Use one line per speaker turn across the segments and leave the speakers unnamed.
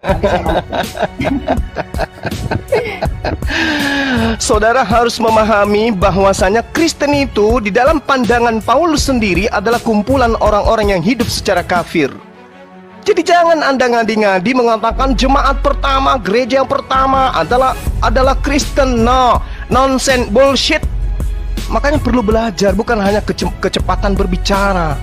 Nanti saya ngomong.
Saudara harus memahami bahwasanya Kristen itu di dalam pandangan Paulus sendiri adalah kumpulan orang-orang yang hidup secara kafir. Jadi jangan Anda ngadi-ngadi mengatakan jemaat pertama, gereja yang pertama adalah Kristen. No, nonsense, bullshit. Makanya perlu belajar, bukan hanya kecepatan berbicara.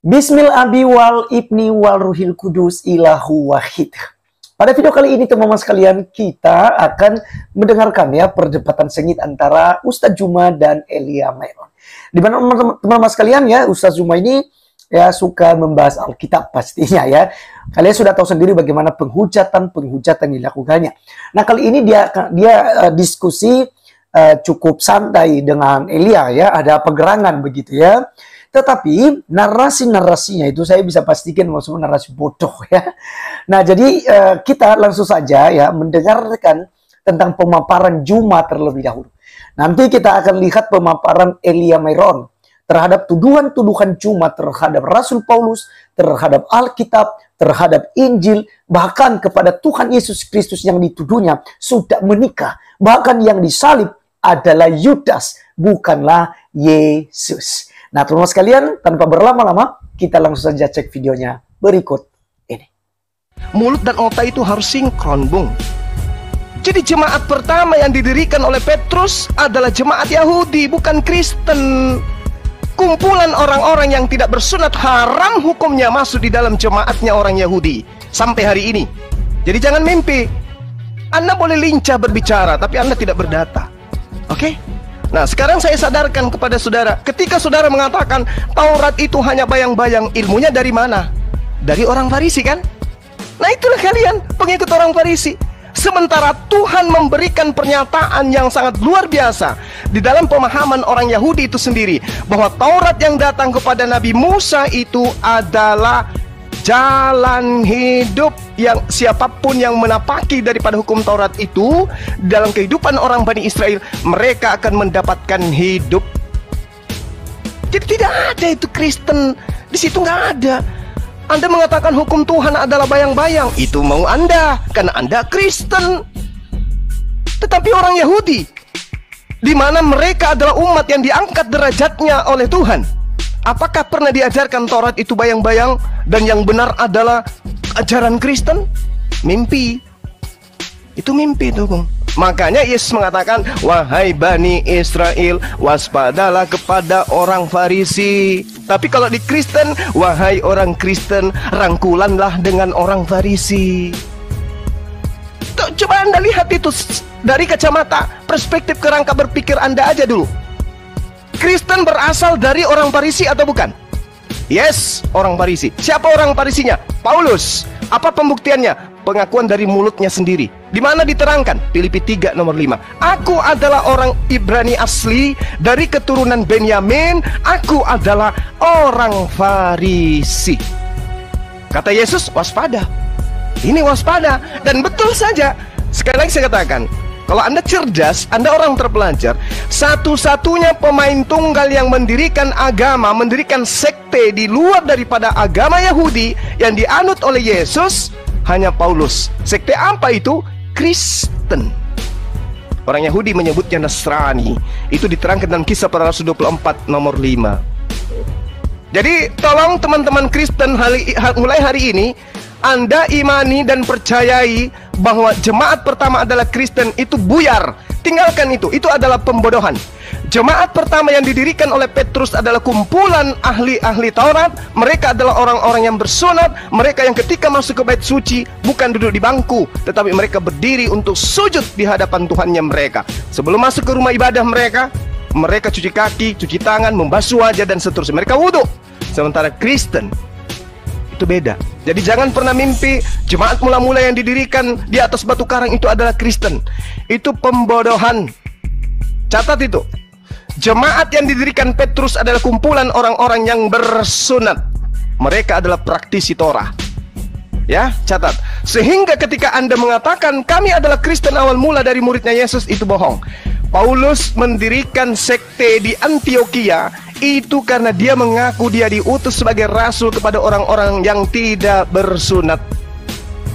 Bismil abi wal ibni wal ruhil kudus ilahu wahid. Pada video kali ini teman-teman sekalian, kita akan mendengarkan ya perdebatan sengit antara Ustadz Juma dan Elia Mayron. Di mana teman-teman sekalian ya, Ustadz Juma ini ya suka membahas Alkitab pastinya ya. Kalian sudah tahu sendiri bagaimana penghujatan dilakukannya. Nah, kali ini dia diskusi cukup santai dengan Elia ya, ada pegerangan begitu ya. Tetapi narasi-narasinya itu saya bisa pastikan maksudnya narasi bodoh ya. Nah, jadi kita langsung saja ya mendengarkan tentang pemaparan Juma terlebih dahulu. Nanti kita akan lihat pemaparan Elia Mayron terhadap tuduhan-tuduhan Juma terhadap Rasul Paulus, terhadap Alkitab, terhadap Injil, bahkan kepada Tuhan Yesus Kristus yang dituduhnya sudah menikah. Bahkan yang disalib adalah Yudas, bukanlah Yesus. Nah, teman-teman sekalian, tanpa berlama-lama, kita langsung saja cek videonya berikut ini.
Mulut dan otak itu harus sinkron, Bung. Jadi jemaat pertama yang didirikan oleh Petrus adalah jemaat Yahudi, bukan Kristen. Kumpulan orang-orang yang tidak bersunat haram hukumnya masuk di dalam jemaatnya orang Yahudi sampai hari ini. Jadi jangan mimpi. Anda boleh lincah berbicara, tapi Anda tidak berdata. Oke? Nah, sekarang saya sadarkan kepada saudara, ketika saudara mengatakan Taurat itu hanya bayang-bayang, ilmunya dari mana? Dari orang Farisi kan? Nah, itulah kalian, pengikut orang Farisi. Sementara Tuhan memberikan pernyataan yang sangat luar biasa di dalam pemahaman orang Yahudi itu sendiri, bahwa Taurat yang datang kepada Nabi Musa itu adalah jalan hidup yang siapapun yang menapaki daripada hukum Taurat itu dalam kehidupan orang Bani Israel, mereka akan mendapatkan hidup. Jadi tidak ada itu Kristen di situ, nggak ada. Anda mengatakan hukum Tuhan adalah bayang-bayang, itu mau Anda karena Anda Kristen. Tetapi orang Yahudi, di mana mereka adalah umat yang diangkat derajatnya oleh Tuhan, apakah pernah diajarkan Taurat itu bayang-bayang dan yang benar adalah ajaran Kristen? Mimpi. Itu mimpi itu, Bung. Makanya Yesus mengatakan, wahai Bani Israel, waspadalah kepada orang Farisi. Tapi kalau di Kristen, wahai orang Kristen, rangkulanlah dengan orang Farisi. Tuh, coba Anda lihat itu dari kacamata perspektif kerangka berpikir Anda aja dulu. Kristen berasal dari orang Farisi atau bukan? Yes, orang Farisi. Siapa orang Farisinya? Paulus. Apa pembuktiannya? Pengakuan dari mulutnya sendiri. Di mana diterangkan? Filipi 3 nomor 5. Aku adalah orang Ibrani asli dari keturunan Benyamin. Aku adalah orang Farisi. Kata Yesus, waspada. Ini waspada. Dan betul saja. Sekali lagi saya katakan, kalau Anda cerdas, Anda orang terpelajar, satu-satunya pemain tunggal yang mendirikan agama, mendirikan sekte di luar daripada agama Yahudi yang dianut oleh Yesus, hanya Paulus. Sekte apa itu? Kristen. Orang Yahudi menyebutnya Nasrani. Itu diterangkan dalam Kisah Para Rasul 24 nomor 5. Jadi tolong teman-teman Kristen, mulai hari ini Anda imani dan percayai bahwa jemaat pertama adalah Kristen, itu buyar. Tinggalkan itu adalah pembodohan. Jemaat pertama yang didirikan oleh Petrus adalah kumpulan ahli-ahli Taurat. Mereka adalah orang-orang yang bersunat. Mereka yang ketika masuk ke bait suci bukan duduk di bangku, tetapi mereka berdiri untuk sujud di hadapan Tuhannya mereka. Sebelum masuk ke rumah ibadah mereka cuci kaki, cuci tangan, membasuh wajah dan seterusnya. Mereka wudhu. Sementara Kristen itu beda. Jadi jangan pernah mimpi jemaat mula-mula yang didirikan di atas batu karang itu adalah Kristen. Itu pembodohan. Catat itu. Jemaat yang didirikan Petrus adalah kumpulan orang-orang yang bersunat. Mereka adalah praktisi Torah. Ya, catat. Sehingga ketika Anda mengatakan kami adalah Kristen awal mula dari muridnya Yesus, itu bohong. Paulus mendirikan sekte di Antioquia itu karena dia mengaku dia diutus sebagai rasul kepada orang-orang yang tidak bersunat.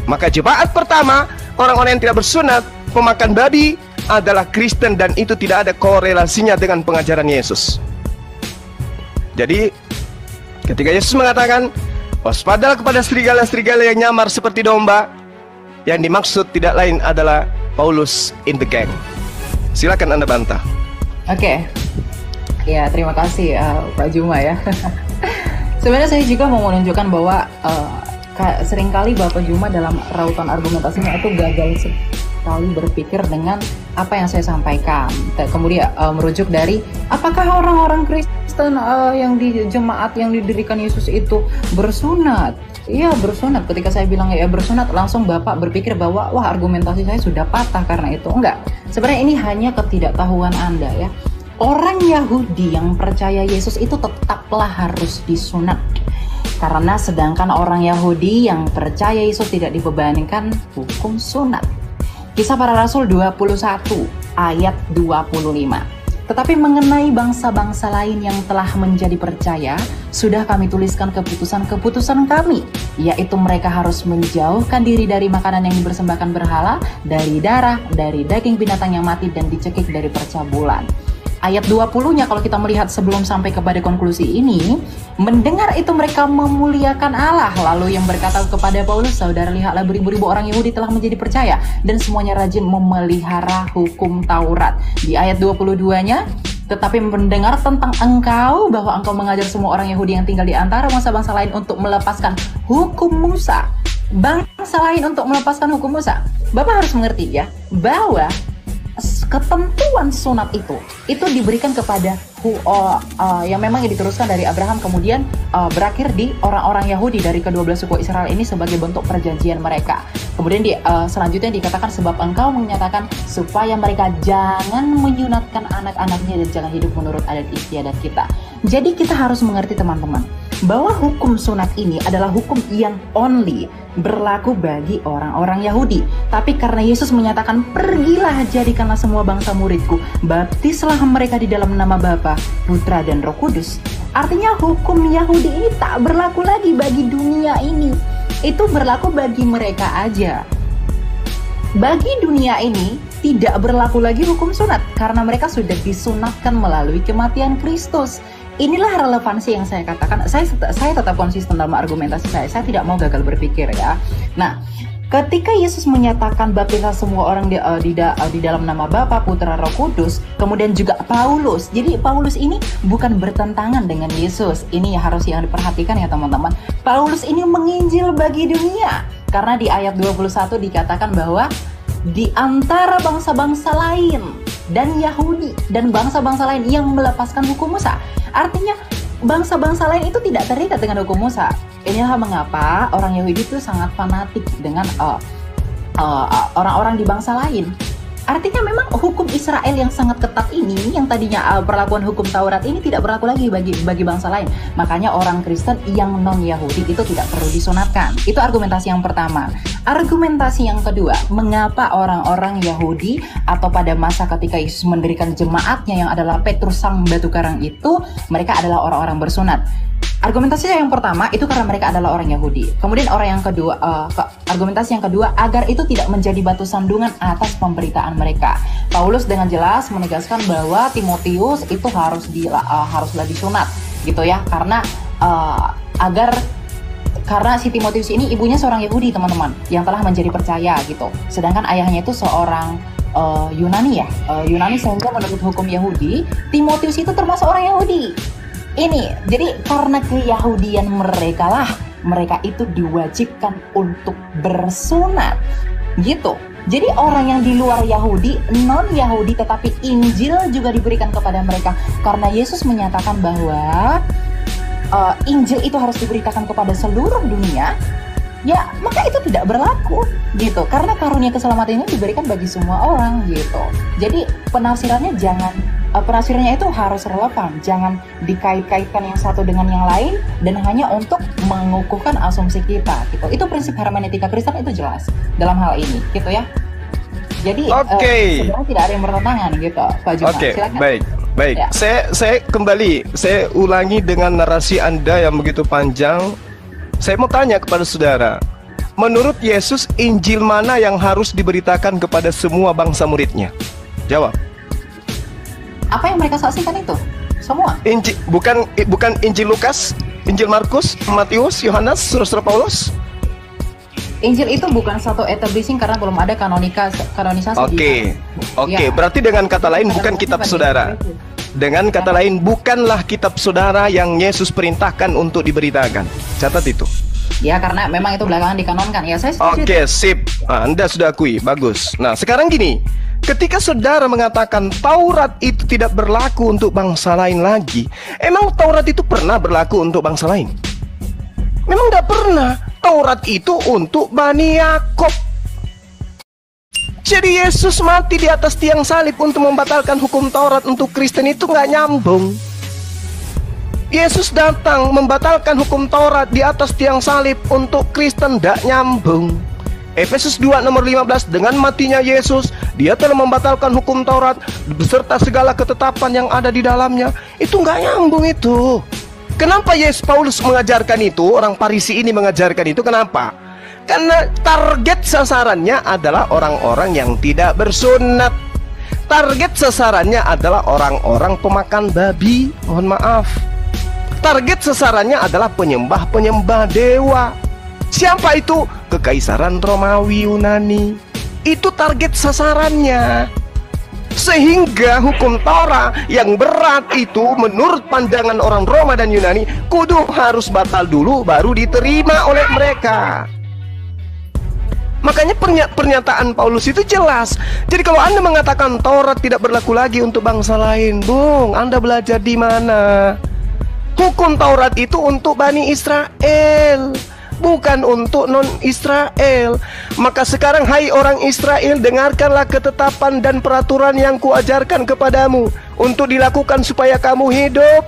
Maka jemaat pertama, orang-orang yang tidak bersunat, pemakan babi, adalah Kristen, dan itu tidak ada korelasinya dengan pengajaran Yesus. Jadi ketika Yesus mengatakan waspadalah kepada serigala-serigala yang nyamar seperti domba, yang dimaksud tidak lain adalah Paulus in the gang. Silakan Anda bantah.
Oke. Ya, terima kasih Pak Juma ya. Sebenarnya saya juga mau menunjukkan bahwa seringkali Bapak Juma dalam rautan argumentasinya itu gagal sekali berpikir dengan apa yang saya sampaikan. Kemudian merujuk dari apakah orang-orang Kristen yang di jemaat yang didirikan Yesus itu bersunat? Iya, bersunat. Ketika saya bilang ya bersunat, langsung Bapak berpikir bahwa wah, argumentasi saya sudah patah karena itu. Enggak. Sebenarnya ini hanya ketidaktahuan Anda ya. Orang Yahudi yang percaya Yesus itu tetaplah harus disunat. Karena sedangkan orang Yahudi yang percaya Yesus tidak dibebankan hukum sunat. Kisah Para Rasul 21 ayat 25. Tetapi mengenai bangsa-bangsa lain yang telah menjadi percaya, sudah kami tuliskan keputusan-keputusan kami, yaitu mereka harus menjauhkan diri dari makanan yang dipersembahkan berhala, dari darah, dari daging binatang yang mati, dan dicekik dari percabulan. Ayat 20-nya kalau kita melihat sebelum sampai kepada konklusi ini, mendengar itu mereka memuliakan Allah. Lalu yang berkata kepada Paulus, saudara, lihatlah beribu-ribu orang Yahudi telah menjadi percaya dan semuanya rajin memelihara hukum Taurat. Di ayat 22-nya, tetapi mendengar tentang engkau, bahwa engkau mengajar semua orang Yahudi yang tinggal di antara bangsa-bangsa lain untuk melepaskan hukum Musa. Bangsa lain untuk melepaskan hukum Musa. Bapak harus mengerti ya, bahwa ketentuan sunat itu diberikan kepada yang memang diteruskan dari Abraham, kemudian berakhir di orang-orang Yahudi dari ke-12 suku Israel ini sebagai bentuk perjanjian mereka. Kemudian selanjutnya dikatakan sebab engkau menyatakan supaya mereka jangan menyunatkan anak-anaknya dan jangan hidup menurut adat istiadat kita. Jadi kita harus mengerti teman-teman bahwa hukum sunat ini adalah hukum yang only berlaku bagi orang-orang Yahudi. Tapi karena Yesus menyatakan pergilah jadikanlah semua bangsa muridku, baptislah mereka di dalam nama Bapa, Putra dan Roh Kudus. Artinya hukum Yahudi ini tak berlaku lagi bagi dunia ini. Itu berlaku bagi mereka aja. Bagi dunia ini tidak berlaku lagi hukum sunat karena mereka sudah disunatkan melalui kematian Kristus. Inilah relevansi yang saya katakan. Saya tetap konsisten dalam argumentasi saya. Saya tidak mau gagal berpikir ya. Nah, ketika Yesus menyatakan baptislah semua orang di dalam nama Bapa, Putra, Roh Kudus, kemudian juga Paulus. Jadi Paulus ini bukan bertentangan dengan Yesus. Ini harus yang diperhatikan ya teman-teman. Paulus ini menginjil bagi dunia. Karena di ayat 21 dikatakan bahwa di antara bangsa-bangsa lain dan Yahudi dan bangsa-bangsa lain yang melepaskan hukum Musa. Artinya bangsa-bangsa lain itu tidak terikat dengan hukum Musa. Inilah mengapa orang Yahudi itu sangat fanatik dengan orang-orang di bangsa lain. Artinya memang hukum Israel yang sangat ketat ini, yang tadinya perlakuan hukum Taurat ini tidak berlaku lagi bagi bangsa lain. Makanya orang Kristen yang non-Yahudi itu tidak perlu disunatkan. Itu argumentasi yang pertama. Argumentasi yang kedua, mengapa orang-orang Yahudi atau pada masa ketika Yesus mendirikan jemaatnya yang adalah Petrus sang batu karang itu, mereka adalah orang-orang bersunat. Argumentasi yang pertama itu karena mereka adalah orang Yahudi. Kemudian argumentasi yang kedua agar itu tidak menjadi batu sandungan atas pemberitaan mereka. Paulus dengan jelas menegaskan bahwa Timotius itu haruslah disunat, gitu ya, karena si Timotius ini ibunya seorang Yahudi teman-teman yang telah menjadi percaya gitu. Sedangkan ayahnya itu seorang Yunani ya, Yunani sehingga menurut hukum Yahudi Timotius itu termasuk orang Yahudi. Ini, jadi karena keyahudian mereka itu diwajibkan untuk bersunat, gitu. Jadi orang yang di luar Yahudi, non-Yahudi, tetapi Injil juga diberikan kepada mereka. Karena Yesus menyatakan bahwa Injil itu harus diberitakan kepada seluruh dunia, ya maka itu tidak berlaku, gitu. Karena karunia keselamatan ini diberikan bagi semua orang, gitu. Jadi penafsirannya jangan penafsirannya itu harus relevan, jangan dikait-kaitkan yang satu dengan yang lain dan hanya untuk mengukuhkan asumsi kita gitu. Itu prinsip hermeneutika Kristen itu jelas dalam hal ini gitu ya. Jadi sebenarnya tidak ada yang bertentangan gitu, Pak Juma. Silakan.
Baik. Ya. Saya kembali, saya ulangi dengan narasi Anda yang begitu panjang. Saya mau tanya kepada saudara, menurut Yesus, Injil mana yang harus diberitakan kepada semua bangsa muridnya? Jawab.
Apa yang mereka saksikan itu? Semua.
Injil, bukan Injil Lukas, Injil Markus, Matius, Yohanes, Surat Paulus.
Injil itu bukan satu establishing karena belum ada kanonisasi.
Oke, ya. Berarti dengan kata lain bukan kitab saudara. Dengan kata lain bukanlah kitab saudara yang Yesus perintahkan untuk diberitakan. Catat itu.
Ya, karena memang itu belakangan dikanonkan. Ya, saya setuju.
Oke, sip. Anda sudah akui, bagus. Nah, sekarang gini. Ketika saudara mengatakan Taurat itu tidak berlaku untuk bangsa lain lagi, emang Taurat itu pernah berlaku untuk bangsa lain? Memang tidak pernah. Taurat itu untuk Bani Yakub. Jadi Yesus mati di atas tiang salib untuk membatalkan hukum Taurat untuk Kristen itu nggak nyambung. Yesus datang membatalkan hukum Taurat di atas tiang salib untuk Kristen, nggak nyambung. Efesus 2 nomor 15, dengan matinya Yesus, dia telah membatalkan hukum Taurat beserta segala ketetapan yang ada di dalamnya. Itu nggak nyambung itu. Kenapa Paulus mengajarkan itu? Orang Farisi ini mengajarkan itu. Kenapa? Karena target sasarannya adalah orang-orang yang tidak bersunat. Target sasarannya adalah orang-orang pemakan babi. Mohon maaf. Target sasarannya adalah penyembah-penyembah dewa. Siapa itu? Kekaisaran Romawi Yunani. Itu target sasarannya. Sehingga hukum Taurat yang berat itu menurut pandangan orang Roma dan Yunani kudu harus batal dulu baru diterima oleh mereka. Makanya pernyataan Paulus itu jelas. Jadi kalau Anda mengatakan Taurat tidak berlaku lagi untuk bangsa lain, Bung, Anda belajar di mana? Hukum Taurat itu untuk Bani Israel, bukan untuk non-Israel. Maka sekarang hai orang Israel, dengarkanlah ketetapan dan peraturan yang kuajarkan kepadamu untuk dilakukan supaya kamu hidup.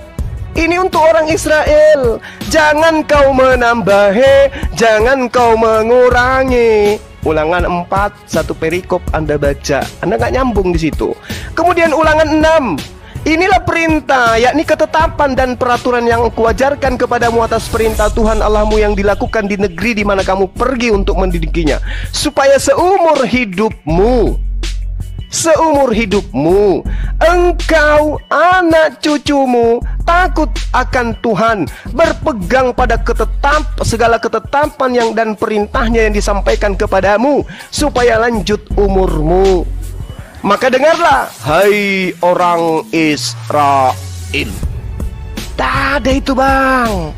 Ini untuk orang Israel. Jangan kau menambahi, jangan kau mengurangi. Ulangan 4, satu perikop Anda baca, Anda nggak nyambung di situ. Kemudian ulangan 6, inilah perintah, yakni ketetapan dan peraturan yang kuajarkan kepadamu atas perintah Tuhan Allahmu yang dilakukan di negeri di mana kamu pergi untuk mendidikinya, supaya seumur hidupmu engkau, anak cucumu takut akan Tuhan, berpegang pada segala ketetapan yang dan perintahnya yang disampaikan kepadamu, supaya lanjut umurmu. Maka dengarlah, hai orang Israel. Tak ada itu, Bang.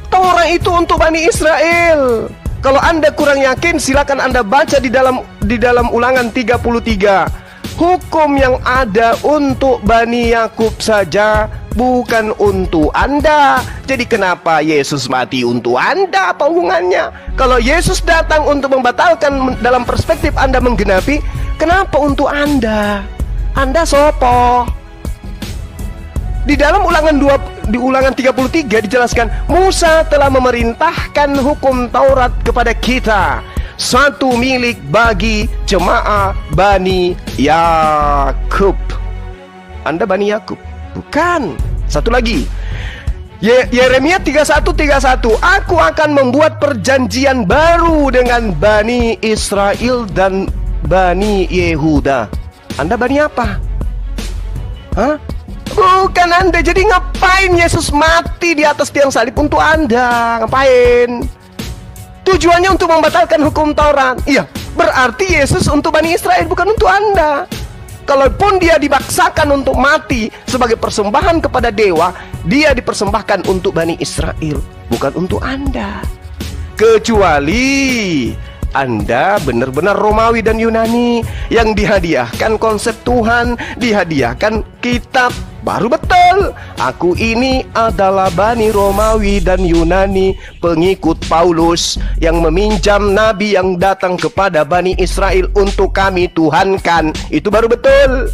Taurat itu untuk Bani Israel. Kalau Anda kurang yakin, silakan Anda baca di dalam Ulangan 33. Hukum yang ada untuk Bani Yakub saja, bukan untuk Anda. Jadi kenapa Yesus mati untuk Anda? Apa hubungannya? Kalau Yesus datang untuk membatalkan dalam perspektif Anda menggenapi, kenapa untuk Anda? Anda sopo? Di dalam di Ulangan 33 dijelaskan, Musa telah memerintahkan hukum Taurat kepada kita, satu milik bagi jemaah Bani Yakub. Anda Bani Yakub? Bukan. Satu lagi, Yeremia 31:31, aku akan membuat perjanjian baru dengan Bani Israel dan Bani Yehuda. Anda Bani apa? Hah? Bukan Anda. Jadi ngapain Yesus mati di atas tiang salib untuk Anda? Ngapain? Tujuannya untuk membatalkan hukum Taurat. Iya, berarti Yesus untuk Bani Israel, bukan untuk Anda. Kalaupun dia dibaksakan untuk mati sebagai persembahan kepada dewa, dia dipersembahkan untuk Bani Israel, bukan untuk Anda. Kecuali Anda benar-benar Romawi dan Yunani yang dihadiahkan konsep Tuhan, dihadiahkan kitab, baru betul. Aku ini adalah Bani Romawi dan Yunani, pengikut Paulus yang meminjam nabi yang datang kepada Bani Israel untuk kami tuhankan. Itu baru betul.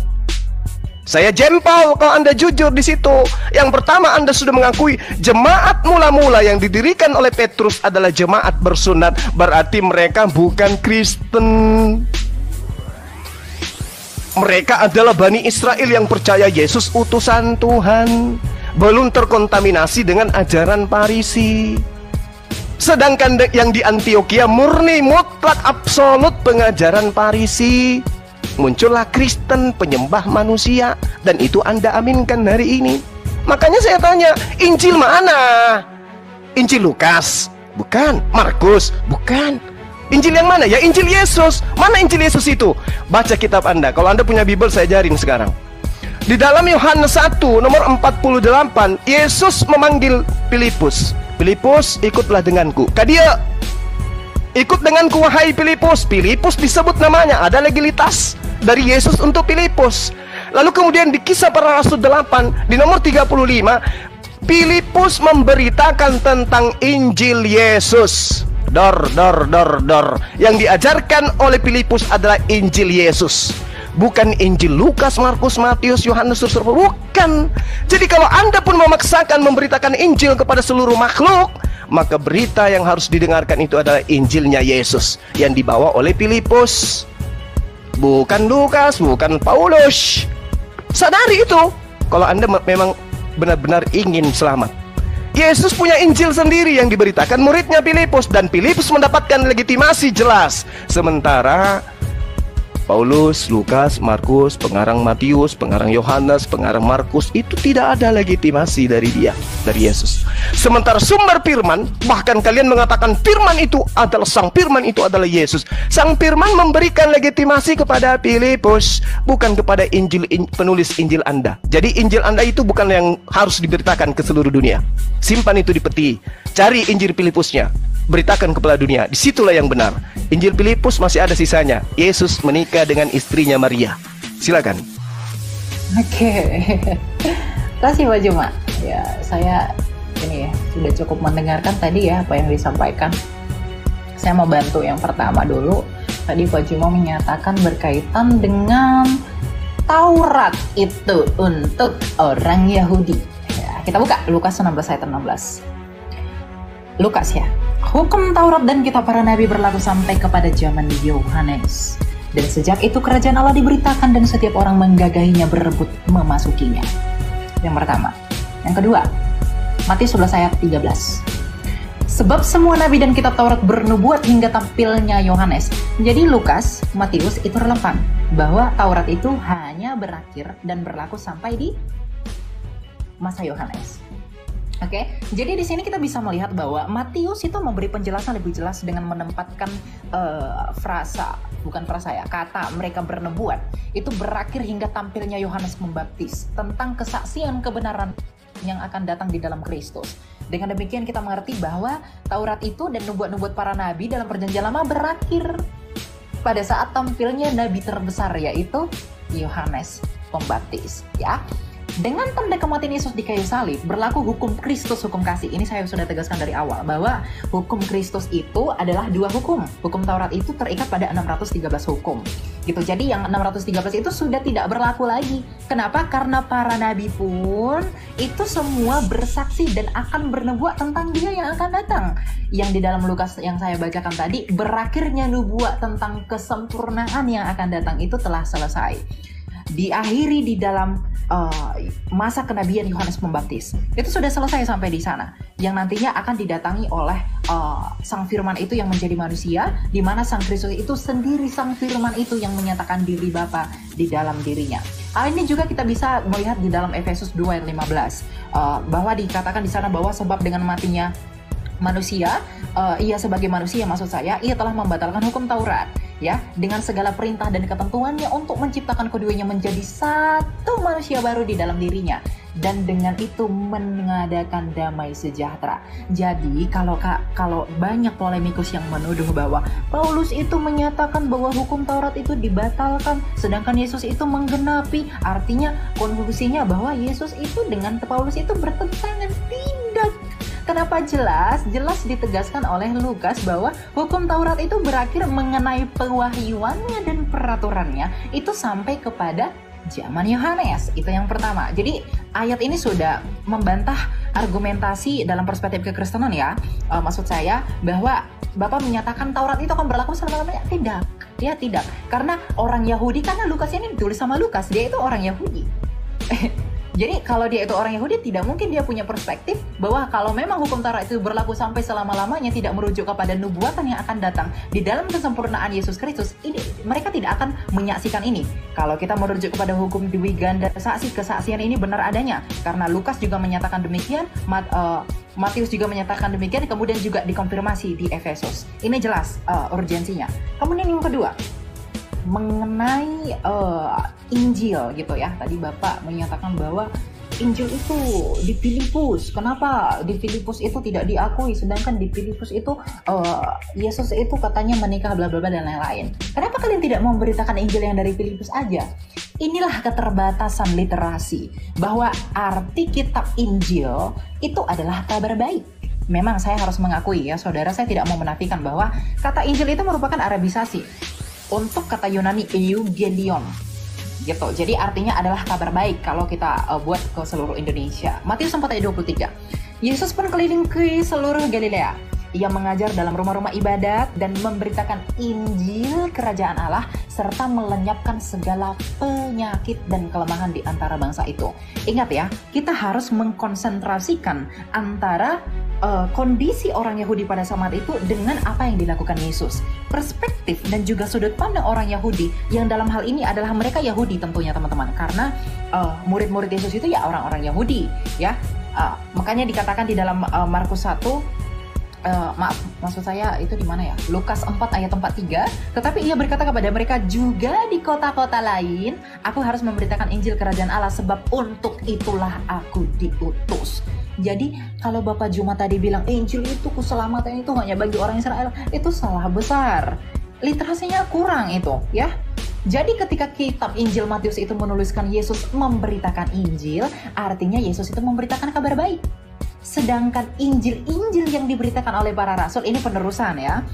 Saya jempol kalau Anda jujur di situ. Yang pertama, Anda sudah mengakui jemaat mula-mula yang didirikan oleh Petrus adalah jemaat bersunat. Berarti mereka bukan Kristen. Mereka adalah Bani Israel yang percaya Yesus utusan Tuhan, belum terkontaminasi dengan ajaran Farisi. Sedangkan yang di Antioquia murni mutlak absolut pengajaran Farisi. Muncullah Kristen penyembah manusia, dan itu Anda aminkan hari ini. Makanya saya tanya, Injil mana? Injil Lukas? Bukan. Markus? Bukan. Injil yang mana? Ya Injil Yesus. Mana Injil Yesus itu? Baca kitab Anda. Kalau Anda punya Bible, saya ajarin sekarang. Di dalam Yohanes 1 nomor 48, Yesus memanggil Filipus. Filipus, ikutlah denganku. Kadia, ikut denganku wahai Filipus. Filipus disebut namanya, ada legalitas dari Yesus untuk Filipus. Lalu kemudian di Kisah Para Rasul 8 di nomor 35, Filipus memberitakan tentang Injil Yesus. Yang diajarkan oleh Filipus adalah Injil Yesus, bukan Injil Lukas, Markus, Matius, Yohanes, bukan. Jadi kalau Anda pun memaksakan memberitakan Injil kepada seluruh makhluk, maka berita yang harus didengarkan itu adalah Injilnya Yesus yang dibawa oleh Filipus, bukan Lukas, bukan Paulus. Sadari itu kalau Anda memang benar-benar ingin selamat. Yesus punya Injil sendiri yang diberitakan muridnya Filipus, dan Filipus mendapatkan legitimasi jelas. Sementara Paulus, Lukas, Markus, pengarang Matius, pengarang Yohanes, pengarang Markus itu tidak ada legitimasi dari dia, dari Yesus. Sementara sumber firman, bahkan kalian mengatakan firman itu adalah sang firman, itu adalah Yesus. Sang firman memberikan legitimasi kepada Filipus, bukan kepada penulis Injil Anda. Jadi Injil Anda itu bukan yang harus diberitakan ke seluruh dunia. Simpan itu di peti. Cari Injil Filipusnya, beritakan kepada dunia. Disitulah yang benar. Injil Filipus masih ada sisanya. Yesus menikah dengan istrinya Maria. Silakan.
Oke. Terima kasih Pak Juma. Ya, saya ini ya sudah cukup mendengarkan tadi ya apa yang disampaikan. Saya mau bantu yang pertama dulu. Tadi Pak Juma menyatakan berkaitan dengan Taurat itu untuk orang Yahudi. Ya, kita buka Lukas 16 ayat 16. Lukas ya. Hukum Taurat dan kitab para nabi berlaku sampai kepada zaman Yohanes. Dan sejak itu kerajaan Allah diberitakan dan setiap orang menggagahinya berebut memasukinya. Yang pertama. Yang kedua, Matius 11 ayat 13. Sebab semua nabi dan kitab Taurat bernubuat hingga tampilnya Yohanes. Jadi Lukas, Matius itu relevan bahwa Taurat itu hanya berakhir dan berlaku sampai di masa Yohanes. Oke, jadi di sini kita bisa melihat bahwa Matius itu memberi penjelasan lebih jelas dengan menempatkan kata mereka bernubuat itu berakhir hingga tampilnya Yohanes Pembaptis tentang kesaksian kebenaran yang akan datang di dalam Kristus. Dengan demikian kita mengerti bahwa Taurat itu dan nubuat-nubuat para nabi dalam Perjanjian Lama berakhir pada saat tampilnya nabi terbesar, yaitu Yohanes Pembaptis, ya. Dengan tanda kematian Yesus di kayu salib, berlaku hukum Kristus, hukum kasih. Ini saya sudah tegaskan dari awal, bahwa hukum Kristus itu adalah dua hukum. Hukum Taurat itu terikat pada 613 hukum. Gitu. Jadi yang 613 itu sudah tidak berlaku lagi. Kenapa? Karena para nabi pun itu semua bersaksi dan akan bernubuat tentang dia yang akan datang. Yang di dalam Lukas yang saya bacakan tadi, berakhirnya nubuat tentang kesempurnaan yang akan datang itu telah selesai. Diakhiri di dalam masa kenabian Yohanes Pembaptis. Itu sudah selesai sampai di sana. Yang nantinya akan didatangi oleh Sang Firman itu yang menjadi manusia, di mana Sang Kristus itu sendiri Sang Firman itu yang menyatakan diri Bapa di dalam dirinya. Hal ini juga kita bisa melihat di dalam Efesus 2 ayat 15, bahwa dikatakan di sana bahwa sebab dengan matinya manusia, ia sebagai manusia maksud saya, ia telah membatalkan hukum Taurat, ya, dengan segala perintah dan ketentuannya untuk menciptakan keduanya menjadi satu manusia baru di dalam dirinya, dan dengan itu mengadakan damai sejahtera. Jadi kalau banyak polemikus yang menuduh bahwa Paulus itu menyatakan bahwa hukum Taurat itu dibatalkan, sedangkan Yesus itu menggenapi, artinya konklusinya bahwa Yesus itu dengan Paulus itu bertentangan. Tidak. Kenapa jelas ditegaskan oleh Lukas bahwa hukum Taurat itu berakhir mengenai pewahyuannya dan peraturannya itu sampai kepada zaman Yohanes. Itu yang pertama. Jadi ayat ini sudah membantah argumentasi dalam perspektif kekristenan ya. Maksud saya bahwa Bapak menyatakan Taurat itu akan berlaku selama-lamanya. Tidak, dia tidak. Karena orang Yahudi, karena Lukas ini ditulis sama Lukas, dia itu orang Yahudi. Jadi kalau dia itu orang Yahudi, tidak mungkin dia punya perspektif bahwa kalau memang hukum Taurat itu berlaku sampai selama-lamanya, tidak merujuk kepada nubuatan yang akan datang di dalam kesempurnaan Yesus Kristus, ini mereka tidak akan menyaksikan ini. Kalau kita merujuk kepada hukum dwi ganda saksi, kesaksian ini benar adanya, karena Lukas juga menyatakan demikian, Matius juga menyatakan demikian, kemudian juga dikonfirmasi di Efesus. Ini jelas urgensinya. Kemudian yang kedua, mengenai Injil gitu ya. Tadi Bapak menyatakan bahwa Injil itu di Filipus. Kenapa di Filipus itu tidak diakui, sedangkan di Filipus itu Yesus itu katanya menikah bla bla bla dan lain-lain. Kenapa kalian tidak memberitakan Injil yang dari Filipus aja? Inilah keterbatasan literasi, bahwa arti kitab Injil itu adalah kabar baik. Memang saya harus mengakui ya saudara, saya tidak mau menafikan bahwa kata Injil itu merupakan arabisasi untuk kata Yunani Eugelion gitu. Jadi artinya adalah kabar baik kalau kita buat ke seluruh Indonesia. Matius 4 ayat 23. Yesus pun keliling ke seluruh Galilea. Ia mengajar dalam rumah-rumah ibadat dan memberitakan Injil Kerajaan Allah serta melenyapkan segala penyakit dan kelemahan di antara bangsa itu. Ingat ya, kita harus mengkonsentrasikan antara kondisi orang Yahudi pada saat itu dengan apa yang dilakukan Yesus. Perspektif dan juga sudut pandang orang Yahudi yang dalam hal ini adalah mereka Yahudi tentunya teman-teman, karena murid-murid Yesus itu ya orang-orang Yahudi ya. Makanya dikatakan di dalam Markus 1, maksud saya itu di mana ya? Lukas 4 ayat 43. Tetapi ia berkata kepada mereka, juga di kota-kota lain aku harus memberitakan Injil Kerajaan Allah, sebab untuk itulah aku diutus. Jadi kalau Bapak Juma tadi bilang Injil itu keselamatan itu hanya bagi orang Israel, itu salah besar. Literasinya kurang itu ya. Jadi ketika kitab Injil Matius itu menuliskan Yesus memberitakan Injil, artinya Yesus itu memberitakan kabar baik. Sedangkan Injil-Injil yang diberitakan oleh para rasul, ini penerusan ya.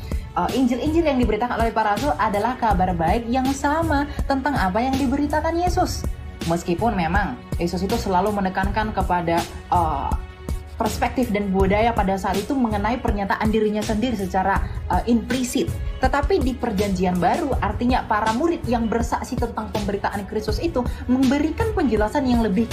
Injil-Injil yang diberitakan oleh para rasul adalah kabar baik yang sama tentang apa yang diberitakan Yesus. Meskipun memang Yesus itu selalu menekankan kepada perspektif dan budaya pada saat itu mengenai pernyataan dirinya sendiri secara implisit. Tetapi di perjanjian baru, artinya para murid yang bersaksi tentang pemberitaan Kristus itu memberikan penjelasan yang lebih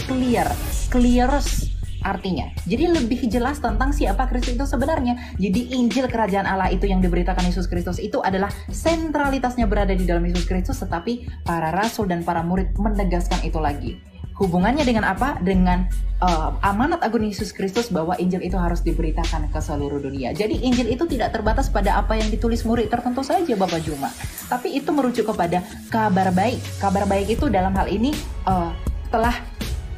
clearest artinya. Jadi lebih jelas tentang siapa Kristus itu sebenarnya. Jadi Injil Kerajaan Allah itu yang diberitakan Yesus Kristus itu adalah sentralitasnya berada di dalam Yesus Kristus, tetapi para rasul dan para murid menegaskan itu lagi. Hubungannya dengan apa? Dengan amanat agung Yesus Kristus bahwa Injil itu harus diberitakan ke seluruh dunia. Jadi Injil itu tidak terbatas pada apa yang ditulis murid tertentu saja Bapak Juma, tapi itu merujuk kepada kabar baik. Kabar baik itu dalam hal ini telah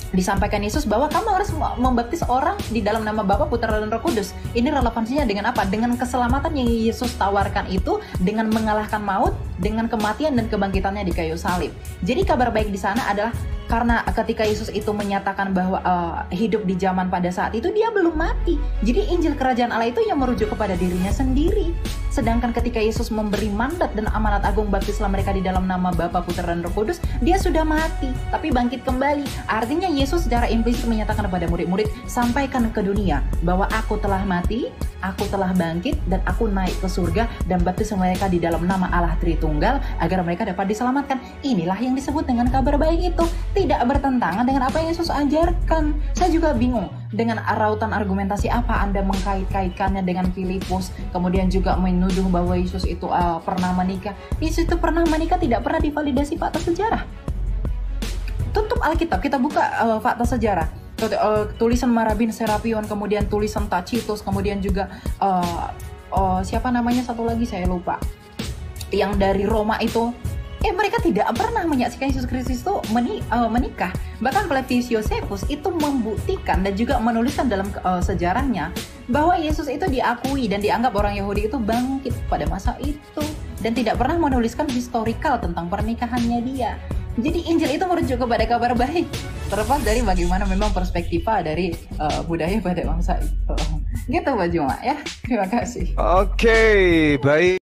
disampaikan Yesus bahwa kamu harus membaptis orang di dalam nama Bapa, Putra dan Roh Kudus. Ini relevansinya dengan apa? Dengan keselamatan yang Yesus tawarkan itu, dengan mengalahkan maut, dengan kematian dan kebangkitannya di kayu salib. Jadi kabar baik di sana adalah karena ketika Yesus itu menyatakan bahwa hidup di zaman pada saat itu dia belum mati. Jadi Injil Kerajaan Allah itu yang merujuk kepada dirinya sendiri. Sedangkan ketika Yesus memberi mandat dan amanat agung baptislah mereka di dalam nama Bapa, Putra dan Roh Kudus, dia sudah mati tapi bangkit kembali. Artinya Yesus secara implisit menyatakan kepada murid-murid, sampaikan ke dunia bahwa aku telah mati, aku telah bangkit, dan aku naik ke surga, dan baptis mereka di dalam nama Allah Tritunggal agar mereka dapat diselamatkan. Inilah yang disebut dengan kabar baik itu. Tidak bertentangan dengan apa yang Yesus ajarkan. Saya juga bingung dengan rautan argumentasi apa Anda mengkait-kaitkannya dengan Filipus, kemudian juga menuduh bahwa Yesus itu pernah menikah. Yesus itu pernah menikah tidak pernah divalidasi fakta sejarah. Tutup Alkitab, kita buka fakta sejarah. Tulisan Marabin Serapion, kemudian tulisan Tacitus, kemudian juga siapa namanya satu lagi saya lupa, yang dari Roma itu. Mereka tidak pernah menyaksikan Yesus Kristus itu menikah. Bahkan Flavius Josephus itu membuktikan dan juga menuliskan dalam sejarahnya bahwa Yesus itu diakui dan dianggap orang Yahudi itu bangkit pada masa itu, dan tidak pernah menuliskan historikal tentang pernikahannya dia. Jadi Injil itu merujuk kepada kabar baik, terlepas dari bagaimana memang perspektiva dari budaya pada bangsa itu. Gitu Pak Juma ya. Terima kasih.
Oke, baik.